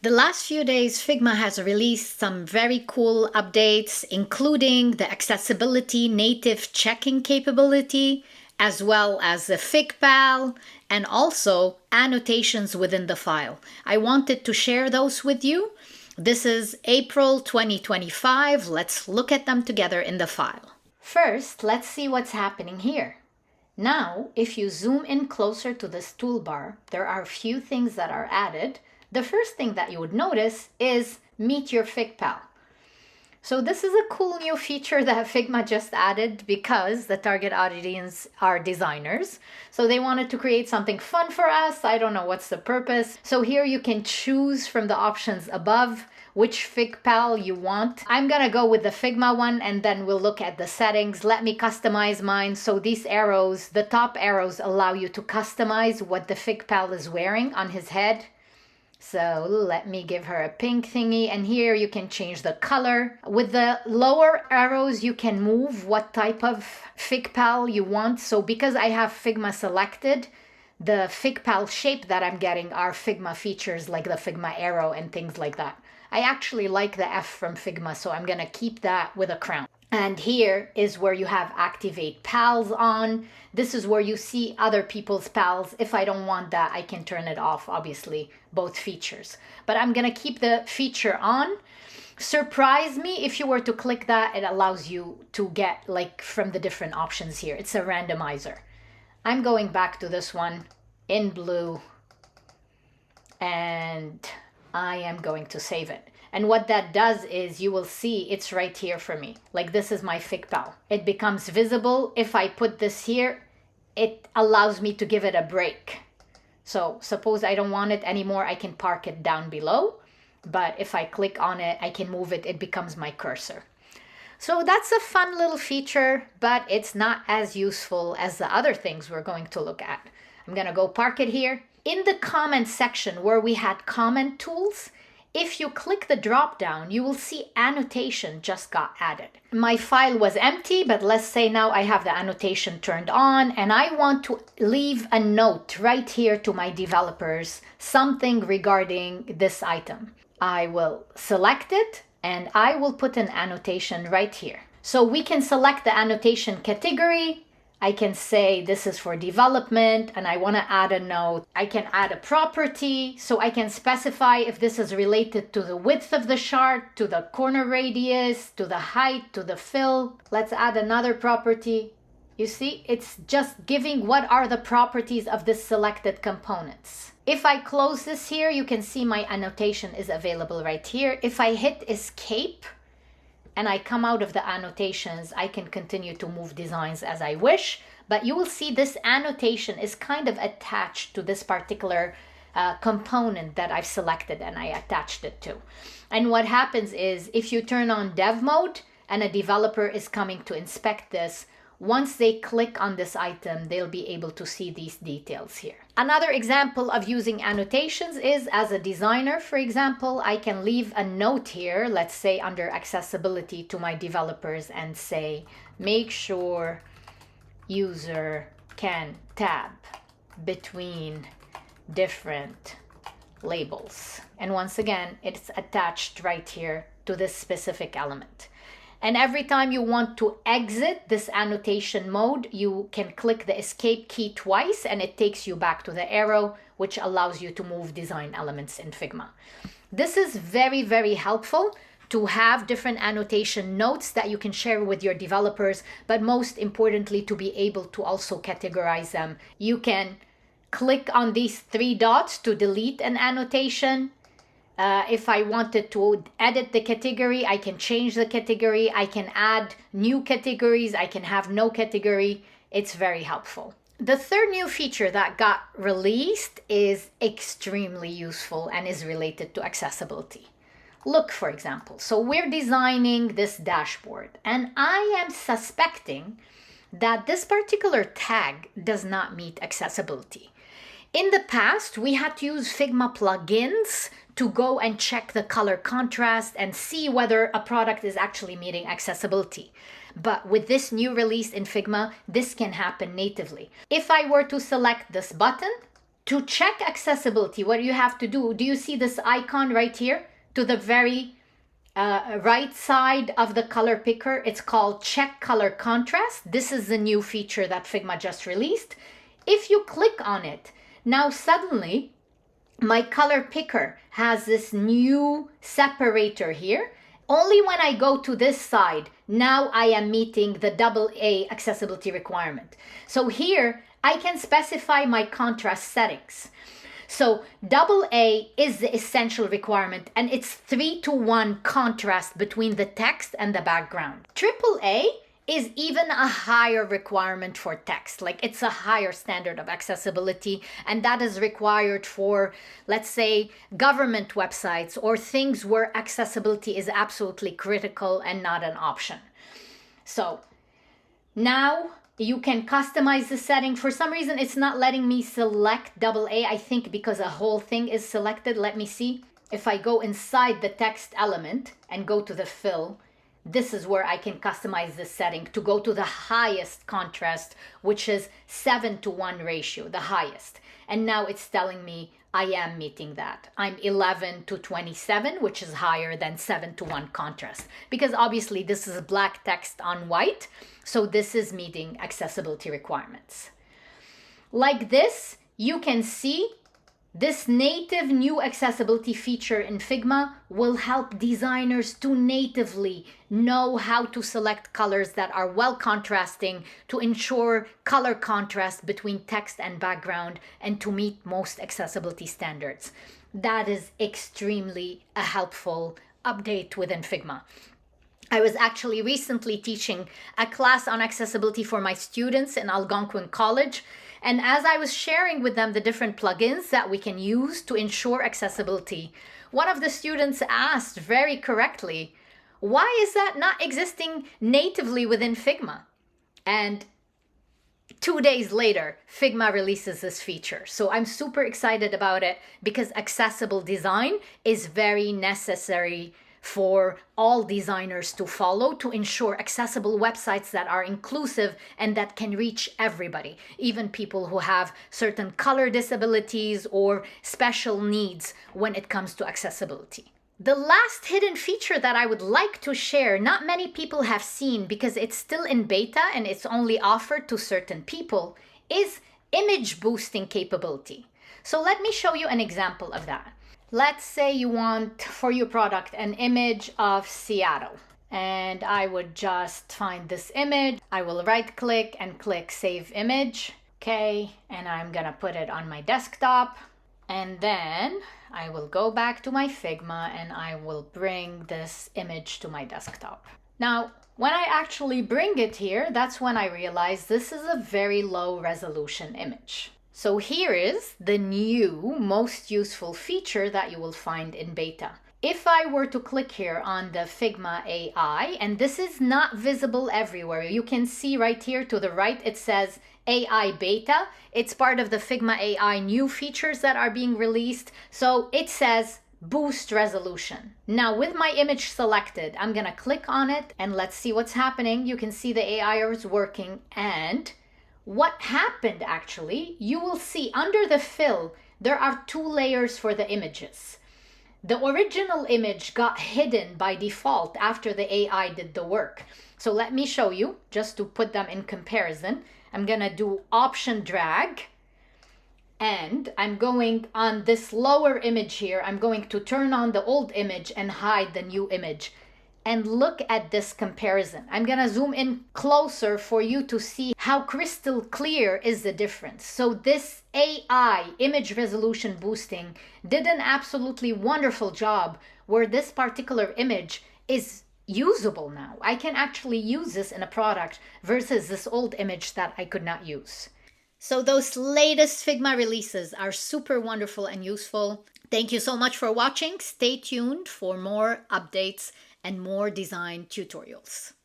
The last few days, Figma has released some very cool updates, including the accessibility native checking capability, as well as the Figpal, and also annotations within the file. I wanted to share those with you. This is April 2025. Let's look at them together in the file. First, let's see what's happening here. Now, if you zoom in closer to this toolbar, there are a few things that are added. The first thing that you would notice is Meet Your Figpal. So this is a cool new feature that Figma just added because the target audience are designers. So they wanted to create something fun for us. I don't know what's the purpose. So here you can choose from the options above which Figpal you want. I'm gonna go with the Figma one and then we'll look at the settings. Let me customize mine. So these arrows, the top arrows, allow you to customize what the Figpal is wearing on his head. So let me give her a pink thingy, and here you can change the color. With the lower arrows, you can move what type of Figpal you want. So because I have Figma selected, the Figpal shape that I'm getting are Figma features like the Figma arrow and things like that. I actually like the F from Figma, so I'm gonna keep that with a crown. And here is where you have activate pals on. This is where you see other people's pals. If I don't want that, I can turn it off, obviously, both features. But I'm gonna keep the feature on. Surprise me if you were to click that, it allows you to get like from the different options here. It's a randomizer. I'm going back to this one in blue and I am going to save it. And what that does is you will see it's right here for me. Like this is my Figpal. It becomes visible. If I put this here, it allows me to give it a break. So suppose I don't want it anymore, I can park it down below. But if I click on it, I can move it. It becomes my cursor. So that's a fun little feature, but it's not as useful as the other things we're going to look at. I'm gonna go park it here. In the comment section where we had comment tools, if you click the drop down, you will see annotation just got added. My file was empty, but let's say now I have the annotation turned on and I want to leave a note right here to my developers, something regarding this item. I will select it and I will put an annotation right here. So we can select the annotation category. I can say this is for development and I want to add a note. I can add a property, so I can specify if this is related to the width of the chart, to the corner radius, to the height, to the fill. Let's add another property. You see, it's just giving what are the properties of this selected components. If I close this here, you can see my annotation is available right here. If I hit escape, and I come out of the annotations, I can continue to move designs as I wish, but you will see this annotation is kind of attached to this particular component that I've selected and I attached it to. And what happens is if you turn on dev mode and a developer is coming to inspect this, once they click on this item, they'll be able to see these details here. Another example of using annotations is as a designer, for example, I can leave a note here, let's say under accessibility to my developers and say, make sure user can tab between different labels. And once again, it's attached right here to this specific element. And every time you want to exit this annotation mode, you can click the escape key twice and it takes you back to the arrow, which allows you to move design elements in Figma. This is very, very helpful to have different annotation notes that you can share with your developers, but most importantly, to be able to also categorize them. You can click on these three dots to delete an annotation. If I wanted to edit the category, I can change the category. I can add new categories. I can have no category. It's very helpful. The third new feature that got released is extremely useful and is related to accessibility. Look, for example, so we're designing this dashboard and I am suspecting that this particular tag does not meet accessibility. In the past, we had to use Figma plugins to go and check the color contrast and see whether a product is actually meeting accessibility. But with this new release in Figma, this can happen natively. If I were to select this button To check accessibility, what you have to do you see this icon right here to the very right side of the color picker? It's called Check Color Contrast. This is the new feature that Figma just released. If you click on it, now suddenly my color picker has this new separator here. Only when I go to this side, now I am meeting the AA accessibility requirement. So here I can specify my contrast settings. So AA is the essential requirement, and it's 3:1 contrast between the text and the background. AAA is even a higher requirement for text. Like, it's a higher standard of accessibility, and that is required for, let's say, government websites or things where accessibility is absolutely critical and not an option. So now you can customize the setting. For some reason, it's not letting me select AA, I think because a whole thing is selected. Let me see. If I go inside the text element and go to the fill, this is where I can customize the setting to go to the highest contrast, which is 7:1 ratio, the highest. And now it's telling me I am meeting that. I'm 11:27, which is higher than 7:1 contrast, because obviously this is black text on white. So this is meeting accessibility requirements. Like this, you can see this native new accessibility feature in Figma will help designers to natively know how to select colors that are well contrasting to ensure color contrast between text and background and to meet most accessibility standards. That is extremely a helpful update within Figma. I was actually recently teaching a class on accessibility for my students in Algonquin College. And as I was sharing with them the different plugins that we can use to ensure accessibility, one of the students asked very correctly, why is that not existing natively within Figma? And 2 days later, Figma releases this feature. So I'm super excited about it because accessible design is very necessary for all designers to follow to ensure accessible websites that are inclusive and that can reach everybody, even people who have certain color disabilities or special needs when it comes to accessibility. The last hidden feature that I would like to share, not many people have seen because it's still in beta and it's only offered to certain people, is image boosting capability. So let me show you an example of that. Let's say you want for your product an image of Seattle, and I would just find this image. I will right click and click Save Image. Okay, and I'm gonna put it on my desktop, and then I will go back to my Figma and I will bring this image to my desktop. Now, when I actually bring it here, that's when I realize this is a very low resolution image. So here is the new most useful feature that you will find in beta. If I were to click here on the Figma AI, and this is not visible everywhere, you can see right here to the right, it says AI beta. It's part of the Figma AI new features that are being released. So it says boost resolution. Now with my image selected, I'm gonna click on it and let's see what's happening. You can see the AI is working, and what happened actually, you will see under the fill, there are 2 layers for the images. The original image got hidden by default after the AI did the work. So let me show you, just to put them in comparison. I'm gonna do Option Drag, and I'm going on this lower image here, I'm going to turn on the old image and hide the new image. And look at this comparison. I'm gonna zoom in closer for you to see how crystal clear is the difference. So this AI image resolution boosting did an absolutely wonderful job where this particular image is usable now. I can actually use this in a product versus this old image that I could not use. So those latest Figma releases are super wonderful and useful. Thank you so much for watching. Stay tuned for more updates and more design tutorials.